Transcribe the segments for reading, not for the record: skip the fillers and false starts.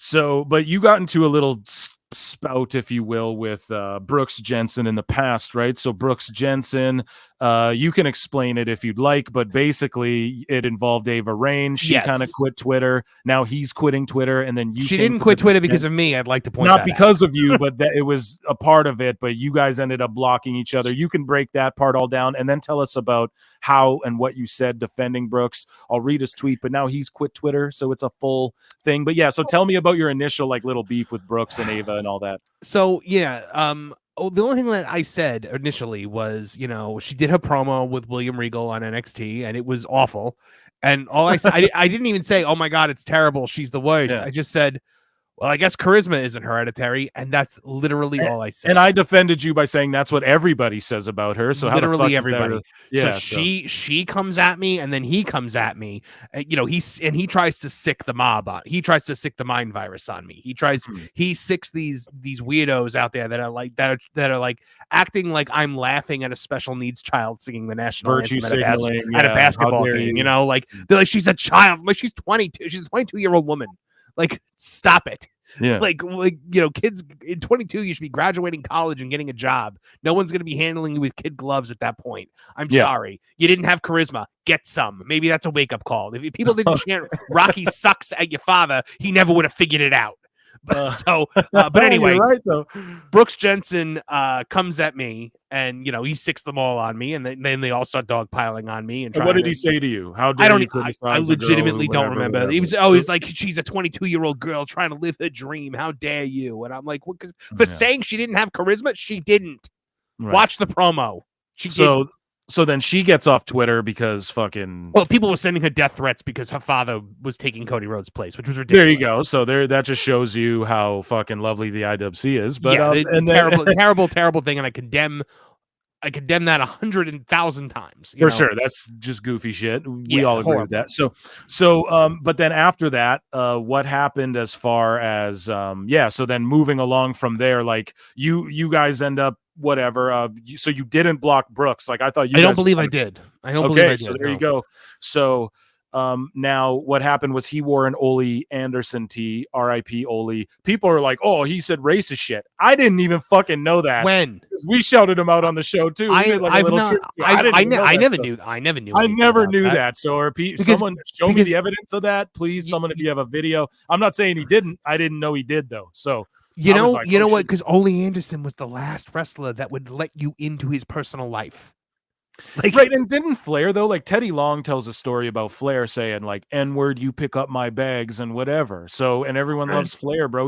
So, but you got into a little spout, if you will, with Brooks Jensen in the past, right? So Brooks Jensen, you can explain it if you'd like, but basically it involved Ava Raine. She kind of quit Twitter. Now he's quitting Twitter, and then she didn't quit Twitter because of me. I'd like to point not that because out. of you, but that it was a part of it. But you guys ended up blocking each other. You can break that part all down, and then tell us about how and what you said defending Brooks. I'll read his tweet, but now he's quit Twitter, so it's a full thing. But yeah, so tell me about your initial like little beef with Brooks and Ava and all that. So yeah, the only thing that I said initially was, she did her promo with William Regal on NXT, and it was awful. And all I said, I didn't even say, "Oh my God, it's terrible. She's the worst." Yeah. I just said, well, I guess charisma isn't hereditary, and that's literally all I said. And I defended you by saying that's what everybody says about her. So literally how everybody. Yeah. So she comes at me, and then he comes at me. He tries to sick the mob on. He tries to sick the mind virus on me. He sicks these weirdos out there that are like acting like I'm laughing at a special needs child singing the national virtue anthem signaling at a basketball game. Like they're like, she's a child. Like she's 22. She's a 22-year-old woman. Like, stop it. Yeah. Like, kids in 22, you should be graduating college and getting a job. No one's going to be handling you with kid gloves at that point. I'm sorry. You didn't have charisma. Get some. Maybe that's a wake-up call. If people didn't chant Rocky sucks at your father, he never would have figured it out. But anyway, you're right, though. Brooks Jensen comes at me, and he sicks them all on me, and then they all start dogpiling on me. And what did he say to you? How dare you criticize I legitimately don't remember. He was always like, "She's a 22-year-old girl trying to live her dream. How dare you?" And I'm like, for saying she didn't have charisma, she didn't. Right. Watch the promo. She didn't. So then she gets off Twitter because people were sending her death threats because her father was taking Cody Rhodes' place, which was ridiculous. There you go. So that just shows you how fucking lovely the IWC is. But terrible thing, and I condemn that 100,000 times. For sure, that's just goofy shit. We all agree with that. So, but then after that, what happened as far as so then moving along from there, like you guys end up. Whatever. So you didn't block Brooks. Like I thought you. I don't believe I did. So there you go. So now what happened was he wore an Ole Anderson tee. R.I.P. Ole. People are like, "Oh, he said racist shit." I didn't even fucking know that. When? Because we shouted him out on the show too. I never knew. I never knew that. So someone show me the evidence of that, please. Someone, if you have a video. I'm not saying he didn't. I didn't know he did though. So. You know what? Because Ole Anderson was the last wrestler that would let you into his personal life. Like, right, and didn't Flair though? Like Teddy Long tells a story about Flair saying like "N-word, you pick up my bags" and whatever. So, and everyone loves Flair, bro.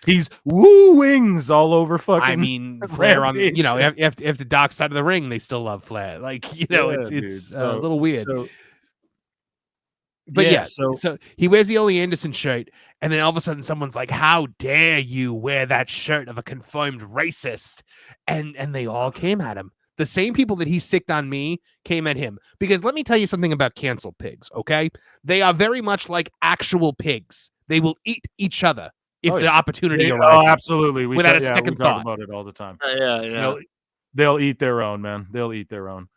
He's woo wings all over fucking. I mean, Flair on if the dark side of the ring, they still love Flair. Like it's a little weird. But so he wears the Ole Anderson shirt, and then all of a sudden someone's like, "How dare you wear that shirt of a confirmed racist?" And they all came at him. The same people that he sicked on me came at him. Because let me tell you something about cancel pigs, okay? They are very much like actual pigs. They will eat each other if the opportunity arises. Oh, absolutely. Without a second thought. Talk about it all the time. Yeah. They'll eat their own, man. They'll eat their own.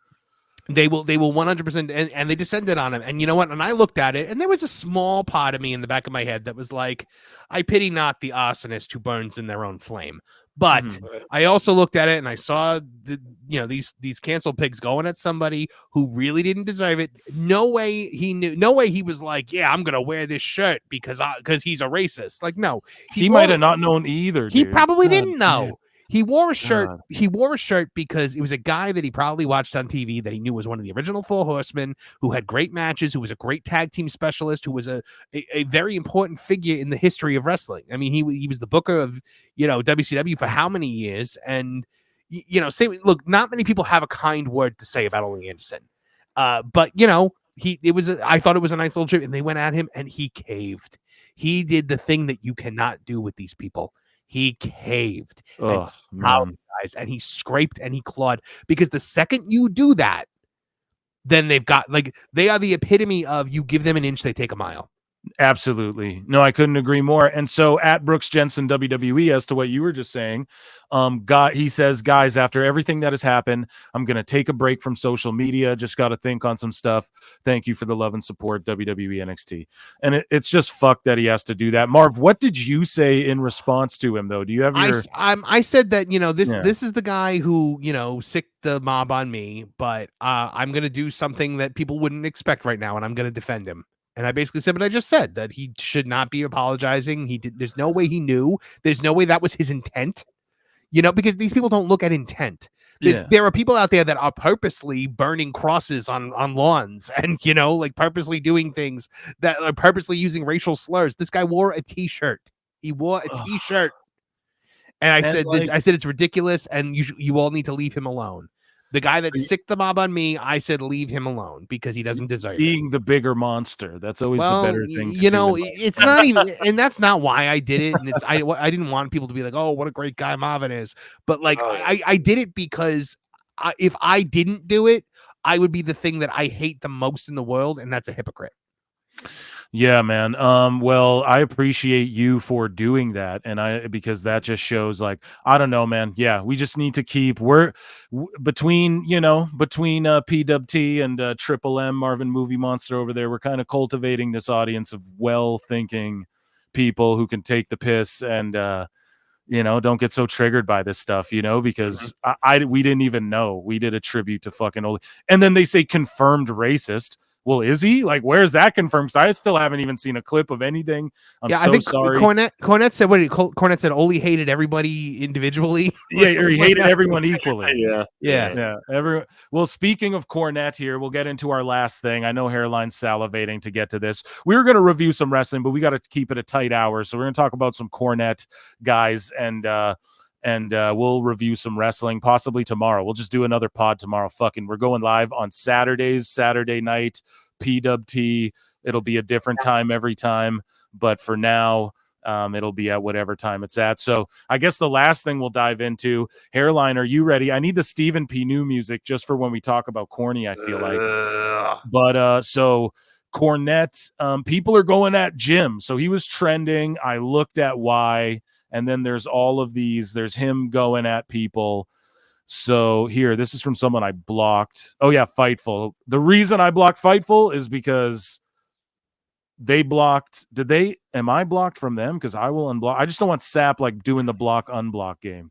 They will 100%, and they descended on him. And you know what? And I looked at it, and there was a small part of me in the back of my head that was like, I pity not the arsonist who burns in their own flame. But I also looked at it, and I saw these cancel pigs going at somebody who really didn't deserve it. No way he knew. No way he was like, yeah, I'm gonna wear this shirt because he's a racist. Like, no, he might have not known either. He probably didn't know. He wore a shirt. He wore a shirt because it was a guy that he probably watched on TV that he knew was one of the original Four Horsemen, who had great matches, who was a great tag team specialist, who was a very important figure in the history of wrestling. I mean, he was the booker of WCW for how many years, and look, not many people have a kind word to say about Ole Anderson, but I thought it was a nice little trip, and they went at him, and he caved. He did the thing that you cannot do with these people. He caved and he scraped and he clawed, because the second you do that, then they are the epitome of you give them an inch, they take a mile. Absolutely. No, I couldn't agree more. And so at Brooks Jensen WWE, as to what you were just saying, he says, guys, after everything that has happened, I'm going to take a break from social media. Just got to think on some stuff. Thank you for the love and support, WWE NXT. And it's just fucked that he has to do that. Marv, what did you say in response to him, though? Do you have your... I said that, this is the guy who, sicked the mob on me, but I'm going to do something that people wouldn't expect right now, and I'm going to defend him. And I basically said what I just said, that he should not be apologizing. There's no way he knew. There's no way that was his intent, because these people don't look at intent. There are people out there that are purposely burning crosses on lawns and, purposely doing things that are purposely using racial slurs. This guy wore a t-shirt. He wore a t-shirt. And I said it's ridiculous, and you all need to leave him alone. The guy that sicked the mob on me, I said leave him alone because he doesn't deserve it. Being the bigger monster, that's always the better thing to do. It's not even, and that's not why I did it. And I didn't want people to be like, oh, what a great guy Marvin is. But I did it because if I didn't do it, I would be the thing that I hate the most in the world, and that's a hypocrite. Yeah, man. Well, I appreciate you for doing that, and because that just shows, I don't know, man. Yeah, we just need to keep between PWT and Triple M, Marvin Movie Monster over there. We're kind of cultivating this audience of well-thinking people who can take the piss and don't get so triggered by this stuff, because we didn't even know. We did a tribute to fucking Ole, and then they say confirmed racist. Well, is he? Where's that confirmed? Because I still haven't even seen a clip of anything. I think sorry. Cornette said Cornette said Ole hated everybody individually. Yeah, or he hated everyone equally. Yeah. Everyone. Well, speaking of Cornette here, we'll get into our last thing. I know Hairline's salivating to get to this. We were going to review some wrestling, but we got to keep it a tight hour. So we're going to talk about some Cornette guys and we'll review some wrestling possibly tomorrow. We'll just do another pod tomorrow. We're going live on Saturday night, PWT. It'll be a different time every time, but for now, it'll be at whatever time it's at. So I guess the last thing we'll dive into, Hairline, are you ready? I need the Stephen P. New music just for when we talk about corny, I feel like. But so Cornette, people are going at Jim. So he was trending. I looked at why. And then there's all of these. There's him going at people. So here, this is from someone I blocked. Oh, yeah, Fightful. The reason I blocked Fightful is because they blocked. Am I blocked from them? Because I will unblock. I just don't want Sap doing the block-unblock game.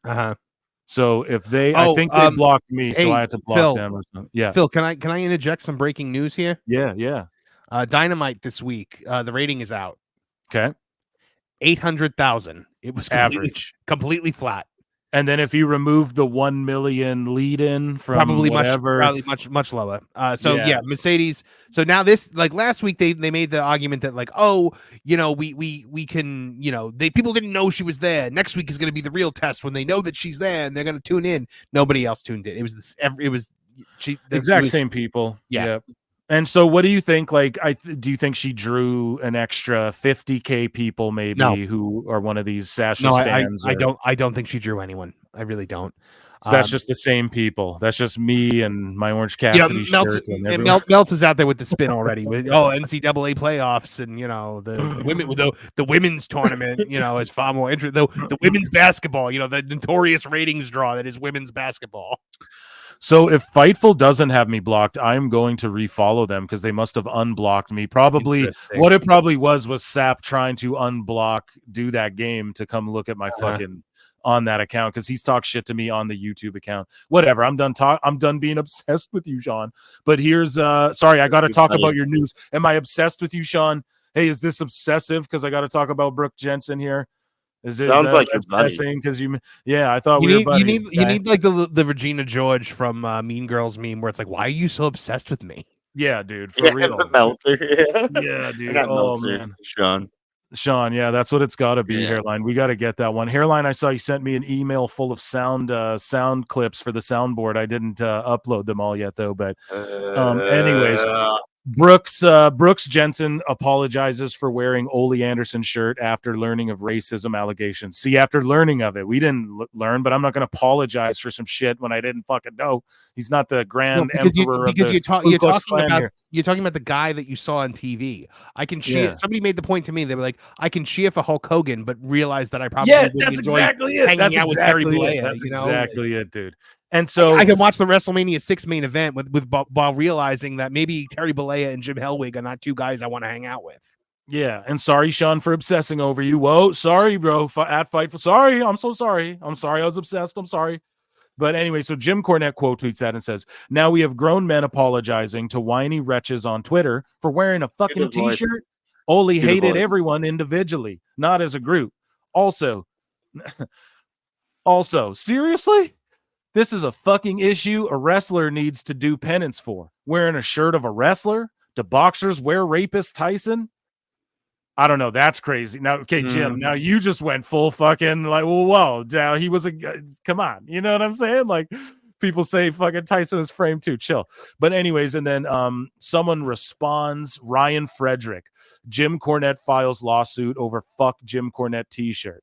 So if I think they blocked me, so I had to block them. Or something. Yeah. Phil, can I interject some breaking news here? Yeah. Dynamite this week. The rating is out. Okay. 800,000. It was completely flat. And then if you remove the 1 million lead-in from probably whatever, much lower. Yeah, Mercedes. So now this, last week they made the argument that we can, people didn't know she was there. Next week is going to be the real test when they know that she's there and they're going to tune in. Nobody else tuned in. It was same people. Yeah. Yep. And so what do you think? Do you think she drew an extra 50K people maybe who are one of these Sasha stands? I don't think she drew anyone. I really don't. So that's just the same people. That's just me and my Orange Cassidy shirt. Meltz is out there with the spin already. With NCAA playoffs and the women with the women's tournament. Is far more interesting. The women's basketball. The notorious ratings draw that is women's basketball. So if Fightful doesn't have me blocked, I'm going to refollow them because they must have unblocked me. Probably what it probably was Sap trying to do that game to come look at my fucking on that account because he's talked shit to me on the YouTube account. Whatever. I'm done being obsessed with you, Sean. But here's sorry, I got to talk about your news. Am I obsessed with you, Sean? Hey, is this obsessive? Because I got to talk about Brooks Jensen here. Sounds like you're buddy. Because I thought we were buddies. You need the Regina George from Mean Girls meme where it's why are you so obsessed with me? Yeah, dude, for real. Melter. Yeah, dude. Oh man, Sean. Yeah, that's what it's got to be. Hairline, we got to get that one. Hairline, I saw you sent me an email full of sound clips for the soundboard. I didn't upload them all yet though, but anyways. Brooks Jensen apologizes for wearing Ole Anderson shirt after learning of racism allegations. See, after learning of it, we didn't learn, but I'm not going to apologize for some shit when I didn't fucking know. He's not the grand emperor of the Ku Klux Klan here. You're talking about the guy that you saw on TV. I can cheer. Somebody made the point to me. They were like, I can cheer for Hulk Hogan, but realize that I probably wouldn't enjoy hanging out with Terry Bollea. That's exactly it, dude. And so I can watch the WrestleMania 6 main event while realizing that maybe Terry Bollea and Jim Hellwig are not two guys I want to hang out with. Yeah, and sorry, Sean, for obsessing over you. Whoa, sorry, bro. At Fightful, sorry. I'm so sorry. I'm sorry. I was obsessed. I'm sorry. But anyway, so Jim Cornette quote tweets that and says, "Now we have grown men apologizing to whiny wretches on Twitter for wearing a fucking t-shirt. Ole hated everyone individually, not as a group. Also, seriously? This is a fucking issue a wrestler needs to do penance for. Wearing a shirt of a wrestler? Do boxers wear rapist Tyson? I don't know. That's crazy. Now, okay, Jim, now you just went full fucking like, well, whoa, now he was come on. You know what I'm saying? Like people say fucking Tyson was framed too. Chill. But anyways, and then someone responds, Ryan Frederick, Jim Cornette files lawsuit over fuck Jim Cornette t-shirt.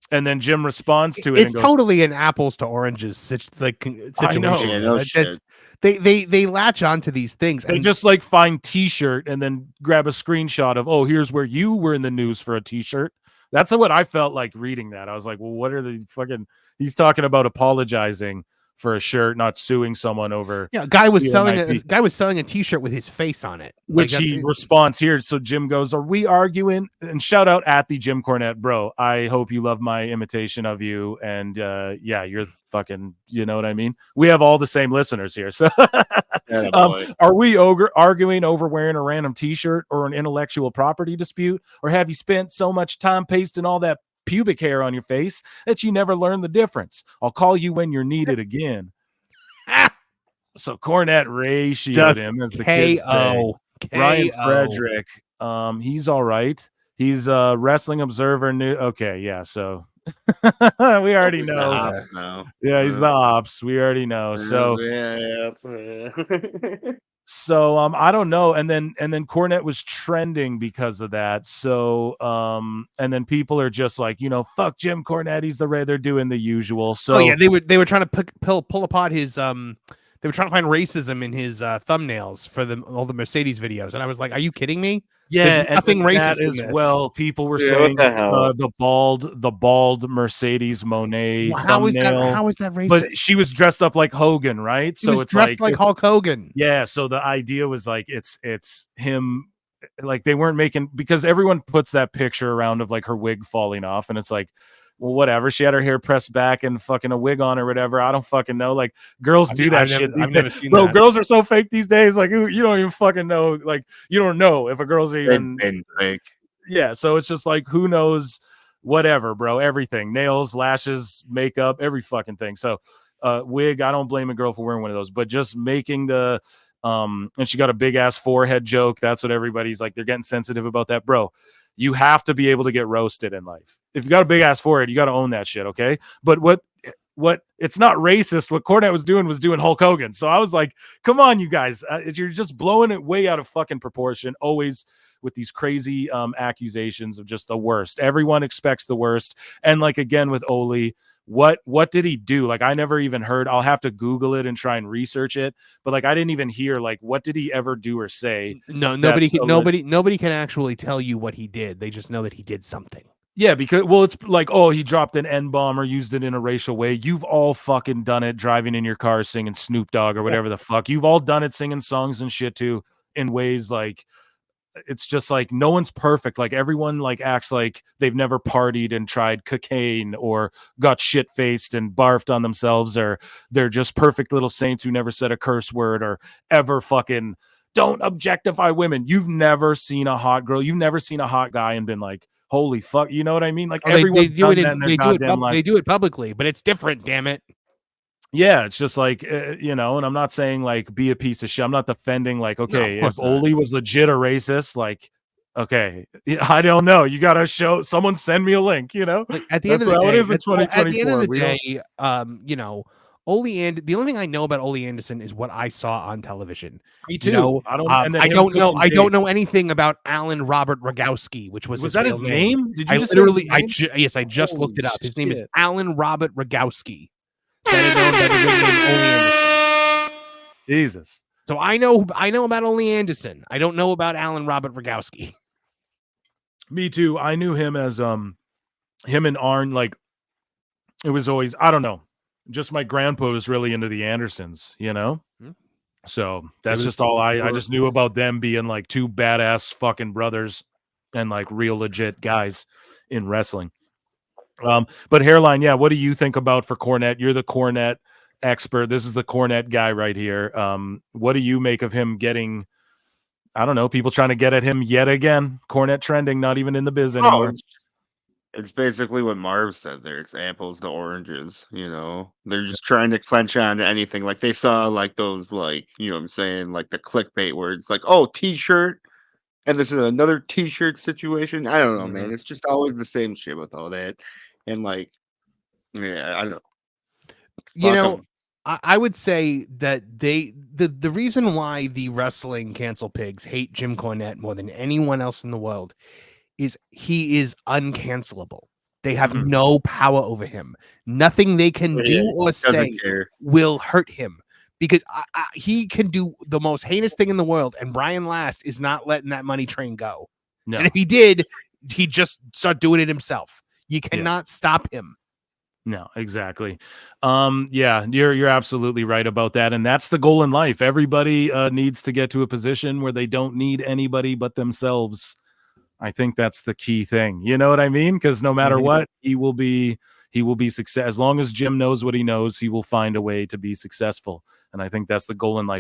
And then Jim responds to it. It's and goes, totally an apples to oranges situation. I know. Yeah, no shit. They latch onto these things. They just like find t-shirt and then grab a screenshot of, oh, here's where you were in the news for a t-shirt. That's what I felt like reading that. I was like, well, what are the fucking? He's talking about apologizing for a shirt, not suing someone over. Yeah, guy was selling a t-shirt with his face on it, which he responds here. So Jim goes, "Are we arguing?" And shout out at the Jim Cornette, bro. I hope you love my imitation of you, and yeah, you're fucking. You know what I mean? We have all the same listeners here, so are we arguing over wearing a random t-shirt or an intellectual property dispute, or have you spent so much time pasting all that pubic hair on your face that you never learn the difference? I'll call you when you're needed again. So Cornette ratioed him, as the kids say. Ryan Frederick, he's all right. He's Wrestling Observer new. Okay, yeah, so we already know. Yeah, he's the ops. We already know. So So I don't know. And then Cornette was trending because of that. So and then people are just like, you know, fuck Jim Cornette. He's the They're doing the usual. So yeah, they were trying to pull apart his they were trying to find racism in his thumbnails for all the Mercedes videos. And I was like, are you kidding me? Yeah, and nothing racist as well. People were saying the bald Mercedes Monet thumbnail. How is that racist? But she was dressed up like Hogan, right? So it's dressed like Hulk Hogan. Yeah. So the idea was like it's him. Like they weren't making, because everyone puts that picture around of like her wig falling off, and it's like, well, whatever. She had her hair pressed back and fucking a wig on or whatever. I don't fucking know. Like girls do that shit. I've never seen that. Girls are so fake these days. Like you don't even fucking know. Like you don't know if a girl's even fake. Yeah. So it's just like, who knows? Whatever, bro. Everything, nails, lashes, makeup, every fucking thing. So wig. I don't blame a girl for wearing one of those, but just making the and she got a big ass forehead joke. That's what everybody's like. They're getting sensitive about that, bro. You have to be able to get roasted in life. If you got a big ass forehead, you got to own that shit, okay? But what it's not racist. What Cornette was doing Hulk Hogan. So I was like, come on, you guys. You're just blowing it way out of fucking proportion, always with these crazy accusations of just the worst. Everyone expects the worst. And like, again, with Ole, what did he do? Like, I never even heard. I'll have to Google it and try and research it. But like, I didn't even hear, like, what did he ever do or say? No, nobody can actually tell you what he did. They just know that he did something. Yeah, because, well, it's like, oh, he dropped an N-bomb or used it in a racial way. You've all fucking done it driving in your car singing Snoop Dogg or whatever the fuck. You've all done it singing songs and shit too, in ways like, it's just like, no one's perfect. Like everyone like acts like they've never partied and tried cocaine or got shit faced and barfed on themselves, or they're just perfect little saints who never said a curse word or ever fucking don't objectify women. You've never seen a hot girl. You've never seen a hot guy and been like, holy fuck, you know what I mean? Like everyone's done that in their goddamn life. They do it publicly, but it's different, damn it. Yeah, it's just like, you know, and I'm not saying like be a piece of shit. I'm not defending like, okay, if Ole was legit a racist, like, okay, I don't know. You got to show someone, send me a link, you know? Like, at the end of the day, it is in 2024. At the end of the day, you know, The only thing I know about Ole Anderson is what I saw on television. Me too. You know, I don't. I don't know anything about Alan Robert Rogowski, which was that his name? Did you I just literally? say his name? Yes, I just Holy looked it up. His name is shit. Alan Robert Rogowski. Better known by the ring name Ole Anderson. Jesus. So I know about Ole Anderson. I don't know about Alan Robert Rogowski. Me too. I knew him as him and Arn, like it was always, I don't know. Just my grandpa was really into the Andersons, you know? So that's just all I just knew about them being like two badass fucking brothers and like real legit guys in wrestling. But Hairline, yeah, what do you think about for Cornette? You're the Cornette expert. This is the Cornette guy right here. What do you make of him getting, I don't know, people trying to get at him yet again? Cornette trending, not even in the biz anymore. It's basically what Marv said there. It's apples to oranges, you know. They're just trying to clench on to anything. Like they saw like those, like, you know what I'm saying, like the clickbait where it's like, oh, t-shirt, and this is another t-shirt situation. I don't know, man. It's just always the same shit with all that. And like, yeah, I don't know. You know, I would say that the reason why the wrestling cancel pigs hate Jim Cornette more than anyone else in the world is he is uncancelable. They have no power over him. Nothing they can do or say will hurt him because he can do the most heinous thing in the world, and Brian Last is not letting that money train go. No. And if he did, he'd just start doing it himself. You cannot stop him. No, exactly. Yeah, you're absolutely right about that. And that's the goal in life. Everybody needs to get to a position where they don't need anybody but themselves. I think that's the key thing. You know what I mean? Because no matter what, he will be success. As long as Jim knows what he knows, he will find a way to be successful. And I think that's the goal in life.